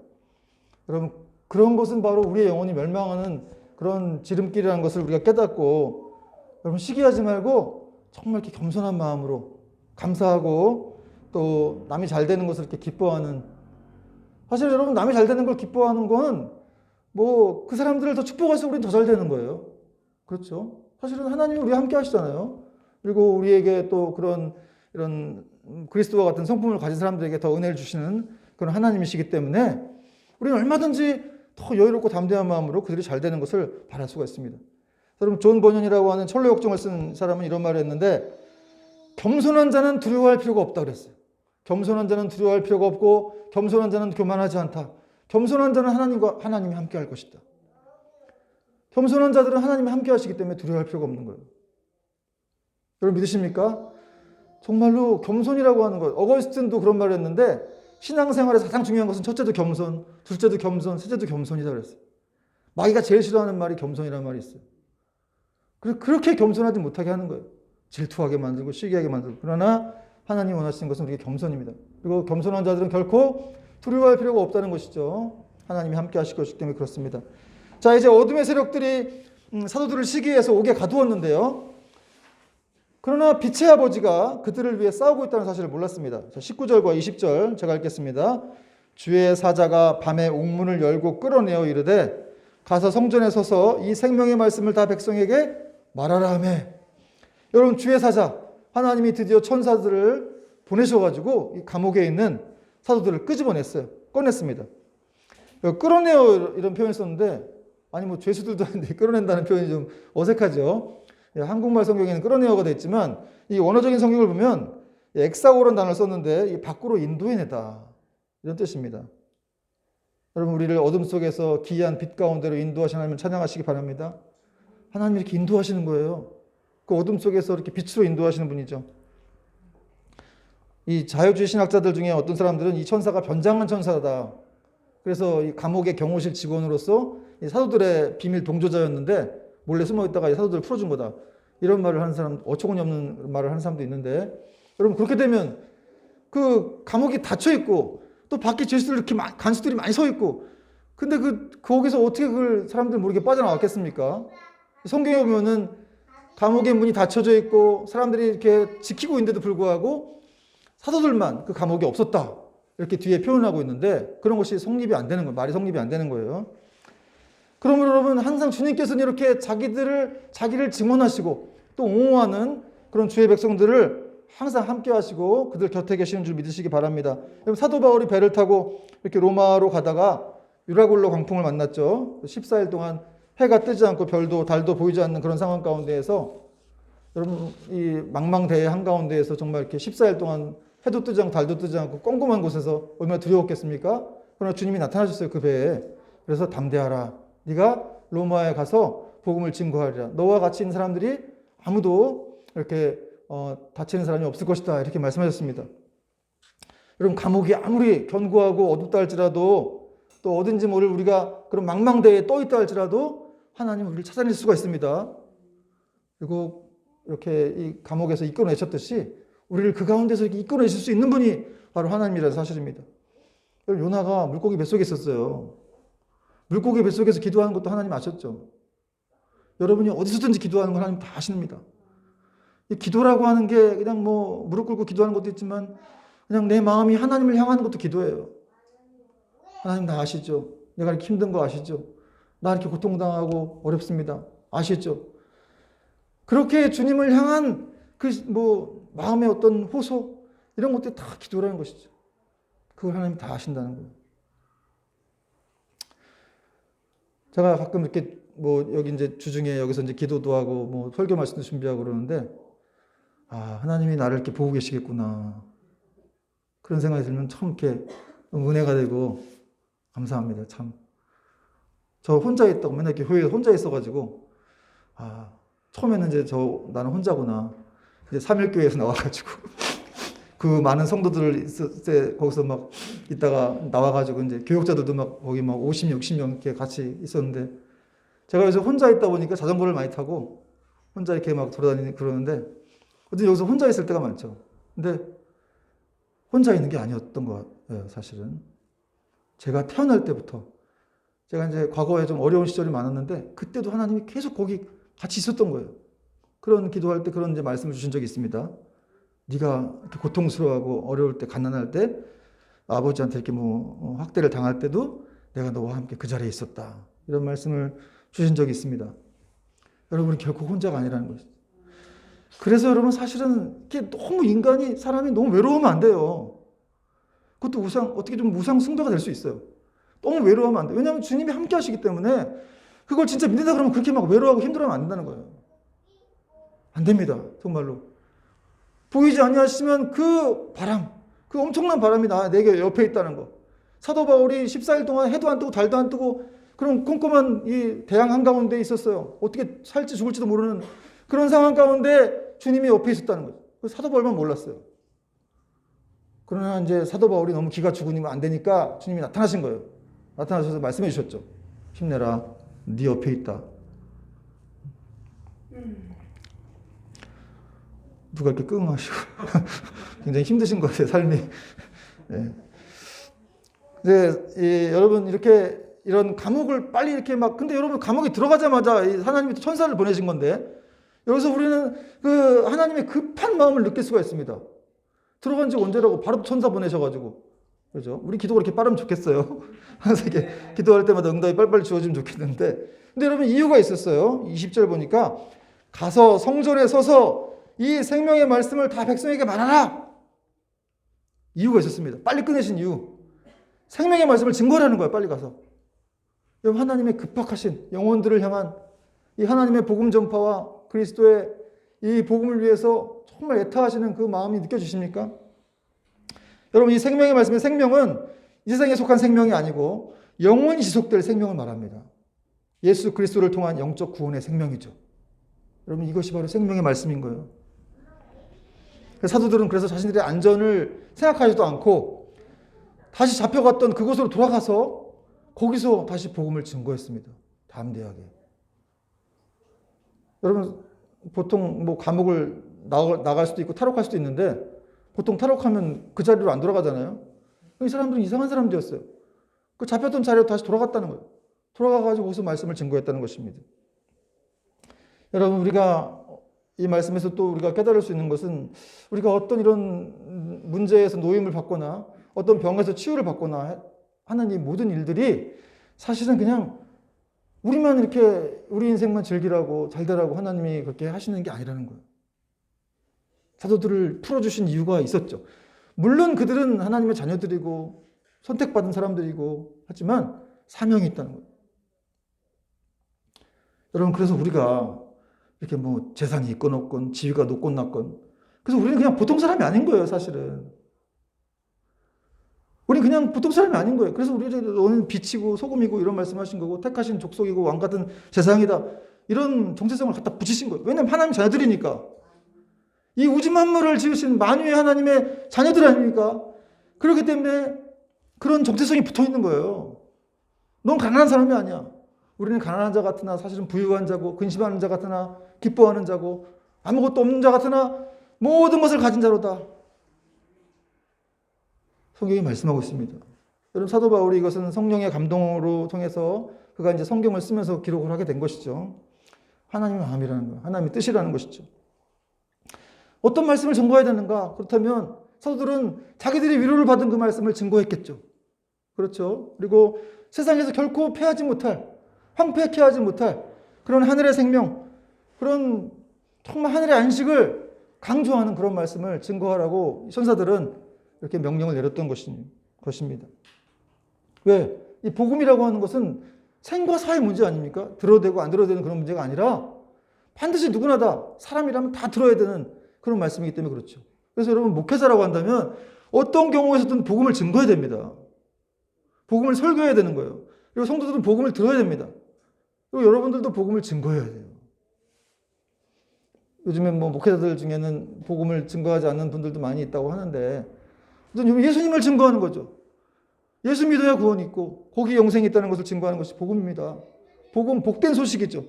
S1: 여러분 그런 것은 바로 우리의 영혼이 멸망하는 그런 지름길이라는 것을 우리가 깨닫고 여러분 시기하지 말고 정말 이렇게 겸손한 마음으로 감사하고 또 남이 잘 되는 것을 이렇게 기뻐하는 사실 여러분 남이 잘 되는 걸 기뻐하는 건 그 사람들을 더 축복해서 우리는 더 잘 되는 거예요. 그렇죠? 사실은 하나님이 우리와 함께 하시잖아요. 그리고 우리에게 또 이런 그리스도와 같은 성품을 가진 사람들에게 더 은혜를 주시는 그런 하나님이시기 때문에 우리는 얼마든지 더 여유롭고 담대한 마음으로 그들이 잘 되는 것을 바랄 수가 있습니다. 여러분 존 버년이라고 하는 철로 역정을 쓴 사람은 이런 말을 했는데 겸손한 자는 두려워할 필요가 없다 그랬어요. 겸손한 자는 두려워할 필요가 없고 겸손한 자는 교만하지 않다. 겸손한 자는 하나님이 함께 할 것이다. 겸손한 자들은 하나님이 함께 하시기 때문에 두려워할 필요가 없는 거예요. 여러분 믿으십니까? 정말로 겸손이라고 하는 것. 어거스틴도 그런 말을 했는데 신앙생활에서 가장 중요한 것은 첫째도 겸손, 둘째도 겸손, 셋째도 겸손이다 그랬어요. 마귀가 제일 싫어하는 말이 겸손이라는 말이 있어요. 그렇게 겸손하지 못하게 하는 거예요. 질투하게 만들고 시기하게 만들고. 그러나 하나님 원하시는 것은 우리의 겸손입니다. 그리고 겸손한 자들은 결코 두려워할 필요가 없다는 것이죠. 하나님이 함께 하실 것이기 때문에 그렇습니다. 자, 이제 어둠의 세력들이 사도들을 시기해서 옥에 가두었는데요. 그러나 빛의 아버지가 그들을 위해 싸우고 있다는 사실을 몰랐습니다. 19절과 20절 제가 읽겠습니다. 주의 사자가 밤에 옥문을 열고 끌어내어 이르되 가서 성전에 서서 이 생명의 말씀을 다 백성에게 말하라 하며. 여러분, 주의 사자, 하나님이 드디어 천사들을 보내셔가지고 이 감옥에 있는 사도들을 끄집어냈어요. 꺼냈습니다. 끌어내어 이런 표현을 썼는데, 아니 뭐 죄수들도 아닌데 끌어낸다는 표현이 좀 어색하죠. 한국말 성경에는 끌어내어가 되어 있지만 이 원어적인 성경을 보면 엑사오라는 단어를 썼는데 밖으로 인도해내다 이런 뜻입니다. 여러분, 우리를 어둠 속에서 기이한 빛 가운데로 인도하신 하나님을 찬양하시기 바랍니다. 하나님이 이렇게 인도하시는 거예요. 그 어둠 속에서 이렇게 빛으로 인도하시는 분이죠. 이 자유주의 신학자들 중에 어떤 사람들은 이 천사가 변장한 천사다. 그래서 이 감옥의 경호실 직원으로서 이 사도들의 비밀 동조자였는데 몰래 숨어 있다가 이 사도들을 풀어준 거다. 이런 말을 하는 사람, 어처구니 없는 말을 하는 사람도 있는데, 여러분, 그렇게 되면 그 감옥이 닫혀 있고 또 밖에 죄수들 이렇게 간수들이 많이 서 있고, 근데 거기서 어떻게 그 사람들 모르게 빠져나왔겠습니까? 성경에 보면은 감옥의 문이 닫혀져 있고 사람들이 이렇게 지키고 있는데도 불구하고 사도들만 그 감옥에 없었다. 이렇게 뒤에 표현하고 있는데 그런 것이 성립이 안 되는 거예요. 말이 성립이 안 되는 거예요. 그러므로 여러분, 항상 주님께서는 이렇게 자기를 증언하시고 또 옹호하는 그런 주의 백성들을 항상 함께 하시고 그들 곁에 계시는 줄 믿으시기 바랍니다. 여러분, 사도 바울이 배를 타고 이렇게 로마로 가다가 유라굴로 광풍을 만났죠. 14일 동안 해가 뜨지 않고 별도 달도 보이지 않는 그런 상황 가운데에서, 여러분, 이 망망대해 한가운데에서 정말 이렇게 14일 동안 해도 뜨지 않고 달도 뜨지 않고 꼼꼼한 곳에서 얼마나 두려웠겠습니까? 그러나 주님이 나타나셨어요, 그 배에. 그래서 담대하라. 네가 로마에 가서 복음을 증거하리라. 너와 같이 있는 사람들이 아무도 이렇게 다치는 사람이 없을 것이다. 이렇게 말씀하셨습니다. 여러분, 감옥이 아무리 견고하고 어둡다 할지라도, 또 어딘지 모를 우리가 그런 망망대해에 떠 있다 할지라도 하나님은 우리를 찾아낼 수가 있습니다. 그리고 이렇게 이 감옥에서 이끌어내셨듯이 우리를 그 가운데서 이렇게 이끌어내실 수 있는 분이 바로 하나님이라는 사실입니다. 여러분, 요나가 물고기 뱃속에 있었어요. 물고기 뱃속에서 기도하는 것도 하나님 아셨죠? 여러분이 어디서든지 기도하는 건 하나님 다 아십니다. 이 기도라고 하는 게 그냥 뭐 무릎 꿇고 기도하는 것도 있지만 그냥 내 마음이 하나님을 향하는 것도 기도예요. 하나님 다 아시죠? 내가 이렇게 힘든 거 아시죠? 나 이렇게 고통당하고 어렵습니다. 아시죠? 그렇게 주님을 향한 마음의 어떤 호소, 이런 것들이 다 기도라는 것이죠. 그걸 하나님 다 아신다는 거예요. 제가 가끔 이렇게 여기 이제 주중에 여기서 이제 기도도 하고 설교 말씀도 준비하고 그러는데, 하나님이 나를 이렇게 보고 계시겠구나. 그런 생각이 들면 참 이렇게 은혜가 되고 감사합니다. 참. 저 혼자 있다고 맨날 이렇게 교회에 혼자 있어가지고, 처음에는 이제 나는 혼자구나. 이제 삼일교회에서 나와가지고, 그 많은 성도들 있을 때 거기서 막 있다가 나와가지고 이제 교역자들도 거기 50, 60명 이렇게 같이 있었는데, 제가 여기서 혼자 있다 보니까 자전거를 많이 타고 혼자 이렇게 막 돌아다니는 그러는데, 어쨌든 여기서 혼자 있을 때가 많죠. 근데 혼자 있는 게 아니었던 것 같아요, 사실은. 제가 태어날 때부터, 제가 이제 과거에 좀 어려운 시절이 많았는데, 그때도 하나님이 계속 거기 같이 있었던 거예요. 그런 기도할 때 그런 이제 말씀을 주신 적이 있습니다. 네가 이렇게 고통스러워하고 어려울 때, 가난할 때, 아버지한테 이렇게 학대를 당할 때도 내가 너와 함께 그 자리에 있었다. 이런 말씀을 주신 적이 있습니다. 여러분이 결코 혼자가 아니라는 것이죠. 그래서 여러분, 사실은 이렇게 너무 사람이 너무 외로우면 안 돼요. 그것도 어떻게 좀 무상승배가 될 수 있어요. 너무 외로우면 안 돼요. 왜냐하면 주님이 함께 하시기 때문에 그걸 진짜 믿는다 그러면 그렇게 막 외로워하고 힘들어하면 안 된다는 거예요. 안 됩니다. 정말로. 보이지 아니하시면 그 바람, 그 엄청난 바람이 내게 옆에 있다는 거. 사도 바울이 14일 동안 해도 안 뜨고 달도 안 뜨고 그런 꼼꼼한 이 대양 한가운데 있었어요. 어떻게 살지 죽을지도 모르는 그런 상황 가운데 주님이 옆에 있었다는 거죠. 사도 바울만 몰랐어요. 그러나 이제 사도 바울이 너무 기가 죽으니까 안 되니까 주님이 나타나신 거예요. 나타나셔서 말씀해 주셨죠. 힘내라. 네 옆에 있다. 누가 이렇게 끙하시고 굉장히 힘드신 것 같아요, 삶이. 네. 이제 여러분 이렇게 이런 감옥을 빨리 이렇게 근데 여러분 감옥에 들어가자마자 하나님이 천사를 보내신 건데 여기서 우리는 그 하나님의 급한 마음을 느낄 수가 있습니다. 들어간 지 언제라고 바로 천사 보내셔가지고. 그죠? 우리 기도가 이렇게 빠르면 좋겠어요. 항상 이렇게 기도할 때마다 응답이 빨리빨리 주어지면 좋겠는데. 근데 여러분 이유가 있었어요. 20절 보니까 가서 성전에 서서 이 생명의 말씀을 다 백성에게 말하라. 이유가 있었습니다. 빨리 끝내신 이유. 생명의 말씀을 증거하라는 거예요. 빨리 가서. 여러분 하나님의 급박하신 영혼들을 향한 이 하나님의 복음 전파와 그리스도의 이 복음을 위해서 정말 애타하시는 그 마음이 느껴지십니까? 여러분 이 생명의 말씀의 생명은 이 세상에 속한 생명이 아니고 영원히 지속될 생명을 말합니다. 예수 그리스도를 통한 영적 구원의 생명이죠. 여러분 이것이 바로 생명의 말씀인 거예요. 사도들은 그래서 자신들의 안전을 생각하지도 않고 다시 잡혀갔던 그곳으로 돌아가서 거기서 다시 복음을 증거했습니다. 담대하게. 여러분 보통 뭐 감옥을 나갈 수도 있고 탈옥할 수도 있는데 보통 탈옥하면 그 자리로 안 돌아가잖아요. 이 사람들은 이상한 사람들이었어요. 그 잡혔던 자리로 다시 돌아갔다는 거예요. 돌아가가지고 거기서 말씀을 증거했다는 것입니다. 여러분 우리가 이 말씀에서 또 우리가 깨달을 수 있는 것은 우리가 어떤 이런 문제에서 노임을 받거나 어떤 병에서 치유를 받거나 하는 이 모든 일들이 사실은 그냥 우리만 이렇게 우리 인생만 즐기라고 잘되라고 하나님이 그렇게 하시는 게 아니라는 거예요. 사도들을 풀어주신 이유가 있었죠. 물론 그들은 하나님의 자녀들이고 선택받은 사람들이고 하지만 사명이 있다는 거예요. 여러분 그래서 우리가 이렇게 뭐 재산이 있건 없건 지위가 높건 낮건 그래서 우리는 그냥 보통 사람이 아닌 거예요. 사실은 우리는 그냥 보통 사람이 아닌 거예요. 그래서 너는 빛이고 소금이고 이런 말씀하신 거고 택하신 족속이고 왕같은 재상이다 이런 정체성을 갖다 붙이신 거예요. 왜냐하면 하나님 자녀들이니까. 이 우주 만물을 지으신 만유의 하나님의 자녀들 아닙니까? 그렇기 때문에 그런 정체성이 붙어 있는 거예요. 넌 가난한 사람이 아니야. 우리는 가난한 자 같으나 사실은 부유한 자고 근심하는 자 같으나 기뻐하는 자고 아무것도 없는 자 같으나 모든 것을 가진 자로다. 성경이 말씀하고 있습니다. 여러분 사도 바울이 이것은 성령의 감동으로 통해서 그가 이제 성경을 쓰면서 기록을 하게 된 것이죠. 하나님의 마음이라는 거예요. 하나님의 뜻이라는 것이죠. 어떤 말씀을 증거해야 되는가? 그렇다면 사도들은 자기들이 위로를 받은 그 말씀을 증거했겠죠. 그렇죠. 그리고 세상에서 결코 패하지 못할, 황폐케 하지 못할 그런 하늘의 생명, 그런 정말 하늘의 안식을 강조하는 그런 말씀을 증거하라고 천사들은 이렇게 명령을 내렸던 것입니다. 왜? 이 복음이라고 하는 것은 생과 사의 문제 아닙니까? 들어도 되고 안 들어도 되는 그런 문제가 아니라 반드시 누구나 다 사람이라면 다 들어야 되는 그런 말씀이기 때문에 그렇죠. 그래서 여러분 목회자라고 한다면 어떤 경우에서든 복음을 증거해야 됩니다. 복음을 설교해야 되는 거예요. 그리고 성도들은 복음을 들어야 됩니다. 그리고 여러분들도 복음을 증거해야 돼요. 요즘에 뭐 목회자들 중에는 복음을 증거하지 않는 분들도 많이 있다고 하는데 예수님을 증거하는 거죠. 예수 믿어야 구원이 있고 거기 영생이 있다는 것을 증거하는 것이 복음입니다. 복음 복된 소식이죠.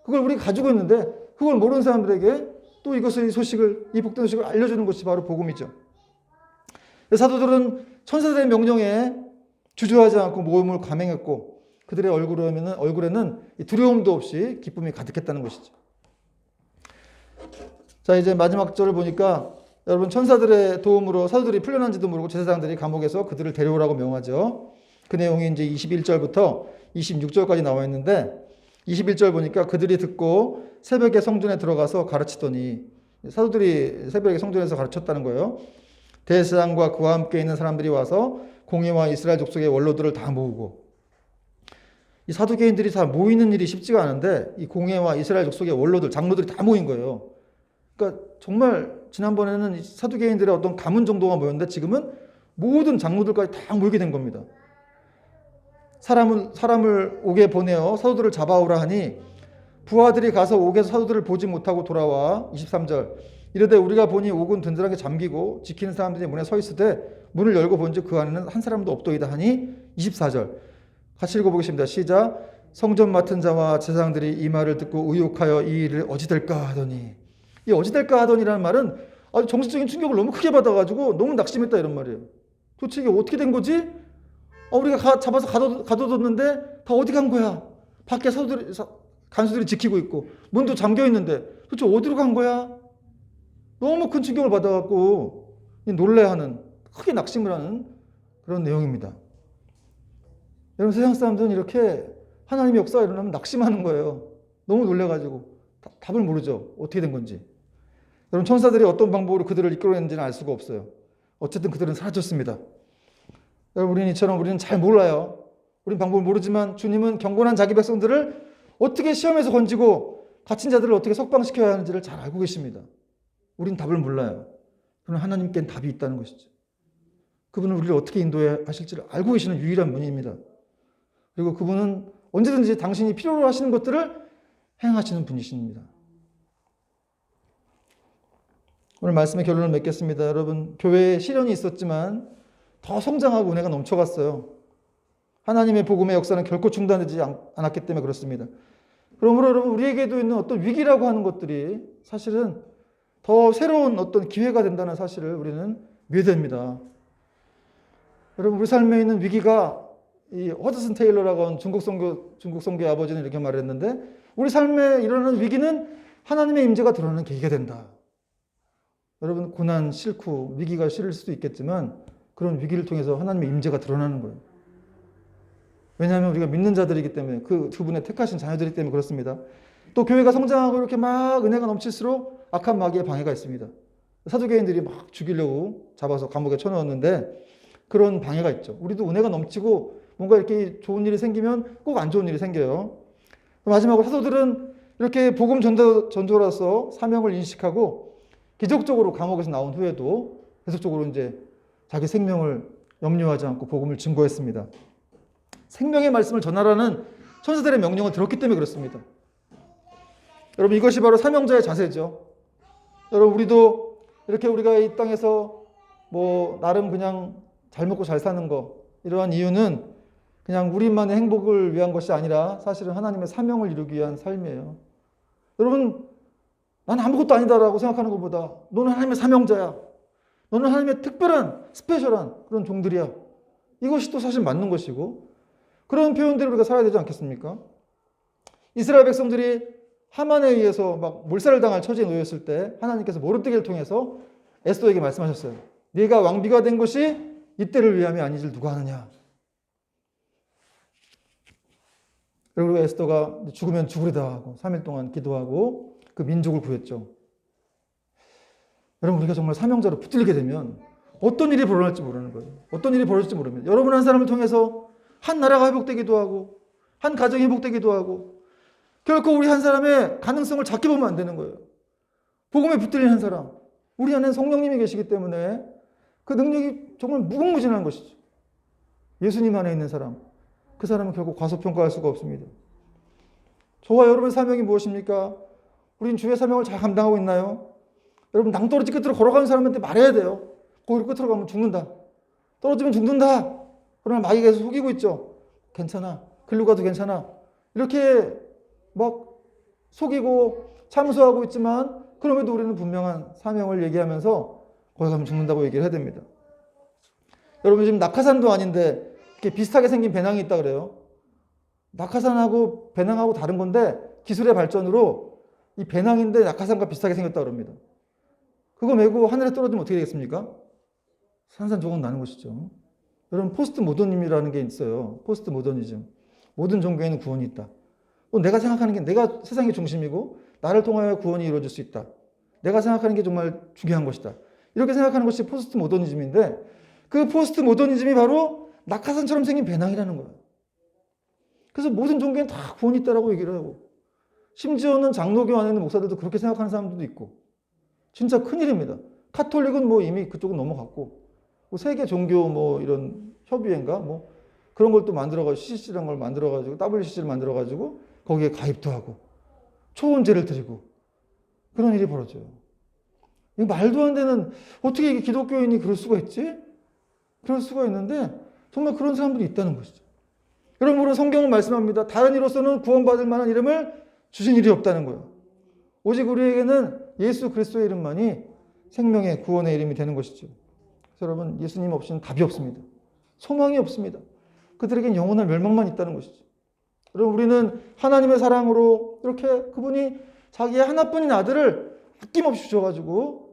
S1: 그걸 우리가 가지고 있는데 그걸 모르는 사람들에게 또 이 복된 소식을 알려주는 것이 바로 복음이죠. 사도들은 천사들의 명령에 주저하지 않고 모험을 감행했고 그들의 얼굴에는 두려움도 없이 기쁨이 가득했다는 것이죠. 자, 이제 마지막 절을 보니까 여러분 천사들의 도움으로 사도들이 풀려난지도 모르고 제사장들이 감옥에서 그들을 데려오라고 명하죠. 그 내용이 이제 21절부터 26절까지 나와 있는데 21절 보니까 그들이 듣고 새벽에 성전에 들어가서 가르치더니 사도들이 새벽에 성전에서 가르쳤다는 거예요. 대제사장과 그와 함께 있는 사람들이 와서 공회와 이스라엘 족속의 원로들을 다 모으고 이 사두개인들이 다 모이는 일이 쉽지가 않은데 이 공회와 이스라엘 족속의 원로들, 장로들이 다 모인 거예요. 그러니까 정말 지난번에는 사두개인들의 어떤 가문 정도가 모였는데 지금은 모든 장로들까지 다 모이게 된 겁니다. 사람을 옥에 보내어 사도들을 잡아오라 하니 부하들이 가서 옥에서 사도들을 보지 못하고 돌아와 23절 이르되 우리가 보니 옥은 든든하게 잠기고 지키는 사람들이 문에 서 있으되 문을 열고 본즉 그 안에는 한 사람도 없더이다 하니 24절 같이 읽어보겠습니다. 시작. 성전 맡은 자와 제사장들이 이 말을 듣고 의혹하여 이 일을 어찌 될까 하더니, 이 어찌 될까 하더니라는 말은 아주 정신적인 충격을 너무 크게 받아가지고 너무 낙심했다 이런 말이에요. 도대체 이게 어떻게 된 거지? 우리가 잡아서 가둬뒀는데 다 어디 간 거야? 밖에 간수들이 지키고 있고 문도 잠겨 있는데 도대체 어디로 간 거야? 너무 큰 충격을 받아갖고 놀래하는, 크게 낙심을 하는 그런 내용입니다. 여러분, 세상 사람들은 이렇게 하나님의 역사가 일어나면 낙심하는 거예요. 너무 놀래가지고 답을 모르죠. 어떻게 된 건지. 여러분, 천사들이 어떤 방법으로 그들을 이끌어냈는지는 알 수가 없어요. 어쨌든 그들은 사라졌습니다. 여러분, 우리는 잘 몰라요. 우린 방법을 모르지만 주님은 경건한 자기 백성들을 어떻게 시험에서 건지고 갇힌 자들을 어떻게 석방시켜야 하는지를 잘 알고 계십니다. 우린 답을 몰라요. 그러나 하나님께는 답이 있다는 것이죠. 그분은 우리를 어떻게 인도해야 하실지를 알고 계시는 유일한 분입니다. 그리고 그분은 언제든지 당신이 필요로 하시는 것들을 행하시는 분이십니다. 오늘 말씀의 결론을 맺겠습니다. 여러분, 교회에 시련이 있었지만 더 성장하고 은혜가 넘쳐갔어요. 하나님의 복음의 역사는 결코 중단되지 않았기 때문에 그렇습니다. 그러므로 여러분, 우리에게도 있는 어떤 위기라고 하는 것들이 사실은 더 새로운 어떤 기회가 된다는 사실을 우리는 믿어야 됩니다. 여러분, 우리 삶에 있는 위기가, 이 허드슨 테일러라고 하는 중국 선교의 아버지는 이렇게 말했는데, 우리 삶에 일어나는 위기는 하나님의 임재가 드러나는 계기가 된다. 여러분, 고난 싫고 위기가 싫을 수도 있겠지만 그런 위기를 통해서 하나님의 임재가 드러나는 거예요. 왜냐하면 우리가 믿는 자들이기 때문에, 그분의 택하신 자녀들이기 때문에 그렇습니다. 또 교회가 성장하고 이렇게 막 은혜가 넘칠수록 악한 마귀의 방해가 있습니다. 사두개인들이 막 죽이려고 잡아서 감옥에 쳐넣었는데 그런 방해가 있죠. 우리도 은혜가 넘치고 뭔가 이렇게 좋은 일이 생기면 꼭 안 좋은 일이 생겨요. 마지막으로 사도들은 이렇게 복음 전도로서 사명을 인식하고 기적적으로 감옥에서 나온 후에도 계속적으로 이제 자기 생명을 염려하지 않고 복음을 증거했습니다. 생명의 말씀을 전하라는 천사들의 명령을 들었기 때문에 그렇습니다. 여러분, 이것이 바로 사명자의 자세죠. 여러분, 우리도 이렇게 우리가 이 땅에서 나름 그냥 잘 먹고 잘 사는 거, 이러한 이유는 그냥 우리만의 행복을 위한 것이 아니라 사실은 하나님의 사명을 이루기 위한 삶이에요. 여러분, 난 아무것도 아니다라고 생각하는 것보다 너는 하나님의 사명자야. 너는 하나님의 특별한, 스페셜한 그런 종들이야. 이것이 또 사실 맞는 것이고, 그런 표현대로 우리가 살아야 되지 않겠습니까? 이스라엘 백성들이 하만에 의해서 막 몰살을 당할 처지에 놓였을 때 하나님께서 모르드게를 통해서 에스더에게 말씀하셨어요. 네가 왕비가 된 것이 이때를 위함이 아니질 누가 하느냐. 그리고 에스더가 죽으면 죽으리다 하고 3일 동안 기도하고 그 민족을 구했죠. 여러분, 우리가 정말 사명자로 붙들리게 되면 어떤 일이 벌어질지 모르는 거예요. 어떤 일이 벌어질지 모릅니다. 여러분 한 사람을 통해서 한 나라가 회복되기도 하고 한 가정이 회복되기도 하고, 결코 우리 한 사람의 가능성을 작게 보면 안 되는 거예요. 복음에 붙들린 한 사람, 우리 안에 성령님이 계시기 때문에 그 능력이 정말 무궁무진한 것이죠. 예수님 안에 있는 사람, 그 사람은 결코 과소평가할 수가 없습니다. 저와 여러분의 사명이 무엇입니까? 우린 주의 사명을 잘 감당하고 있나요? 여러분, 낭떠러지 끝으로 걸어가는 사람한테 말해야 돼요. 거기 끝으로 가면 죽는다. 떨어지면 죽는다. 그러나 마귀가 계속 속이고 있죠. 괜찮아. 글로 가도 괜찮아. 이렇게 막 속이고 참수하고 있지만 그럼에도 우리는 분명한 사명을 얘기하면서 거기 가면 죽는다고 얘기를 해야 됩니다. 여러분, 지금 낙하산도 아닌데 이렇게 비슷하게 생긴 배낭이 있다 그래요. 낙하산하고 배낭하고 다른 건데 기술의 발전으로 이 배낭인데 낙하산과 비슷하게 생겼다 그럽니다. 그거 메고 하늘에 떨어지면 어떻게 되겠습니까? 산산조각 나는 것이죠. 여러분, 포스트 모더니즘이라는 게 있어요. 포스트 모더니즘. 모든 종교에는 구원이 있다. 내가 생각하는 게, 내가 세상의 중심이고 나를 통하여 구원이 이루어질 수 있다. 내가 생각하는 게 정말 중요한 것이다. 이렇게 생각하는 것이 포스트 모더니즘인데, 그 포스트 모더니즘이 바로 낙하산처럼 생긴 배낭이라는 거예요. 그래서 모든 종교에는 다 구원이 있다라고 얘기를 하고, 심지어는 장로교 안에 있는 목사들도 그렇게 생각하는 사람들도 있고, 진짜 큰일입니다. 카톨릭은 이미 그쪽은 넘어갔고, 세계 종교 이런 협의회인가 그런 걸 또 만들어가지고 CCC라는 걸 만들어가지고 WCC를 만들어가지고 거기에 가입도 하고 초원제를 드리고 그런 일이 벌어져요. 이거 말도 안 되는, 어떻게 이게 기독교인이 그럴 수가 있지? 그럴 수가 있는데 정말 그런 사람들이 있다는 것이죠. 여러분, 성경은 말씀합니다. 다른 이로서는 구원받을 만한 이름을 주신 일이 없다는 거예요. 오직 우리에게는 예수 그리스도의 이름만이 생명의 구원의 이름이 되는 것이죠. 그래서 여러분, 예수님 없이는 답이 없습니다. 소망이 없습니다. 그들에겐 영원한 멸망만 있다는 것이죠. 여러분, 우리는 하나님의 사랑으로 이렇게 그분이 자기의 하나뿐인 아들을 아낌없이 주셔가지고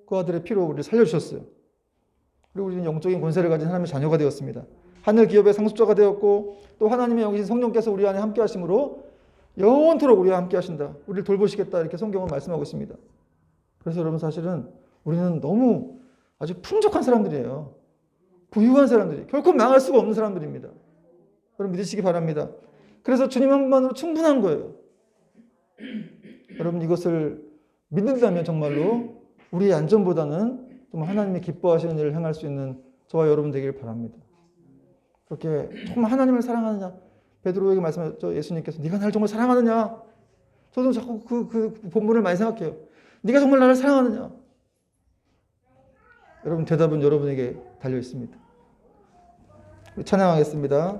S1: 그 아들의 피로 우리를 살려주셨어요. 그리고 우리는 영적인 권세를 가진 하나님의 자녀가 되었습니다. 하늘 기업의 상속자가 되었고 또 하나님의 영이신 성령께서 우리 안에 함께 하심으로 영원토록 우리와 함께 하신다. 우리를 돌보시겠다. 이렇게 성경은 말씀하고 있습니다. 그래서 여러분, 사실은 우리는 너무 아주 풍족한 사람들이에요. 부유한 사람들이, 결코 망할 수가 없는 사람들입니다. 여러분, 믿으시기 바랍니다. 그래서 주님 한 분만으로 충분한 거예요. 여러분, 이것을 믿는다면 정말로 우리의 안전보다는 좀 하나님이 기뻐하시는 일을 행할 수 있는 저와 여러분 되기를 바랍니다. 그렇게 정말 하나님을 사랑하느냐? 베드로에게 말씀하셨죠. 예수님께서 네가 나를 정말 사랑하느냐? 저도 자꾸 그 본문을 많이 생각해요. 네가 정말 나를 사랑하느냐? 여러분, 대답은 여러분에게 달려 있습니다. 찬양하겠습니다.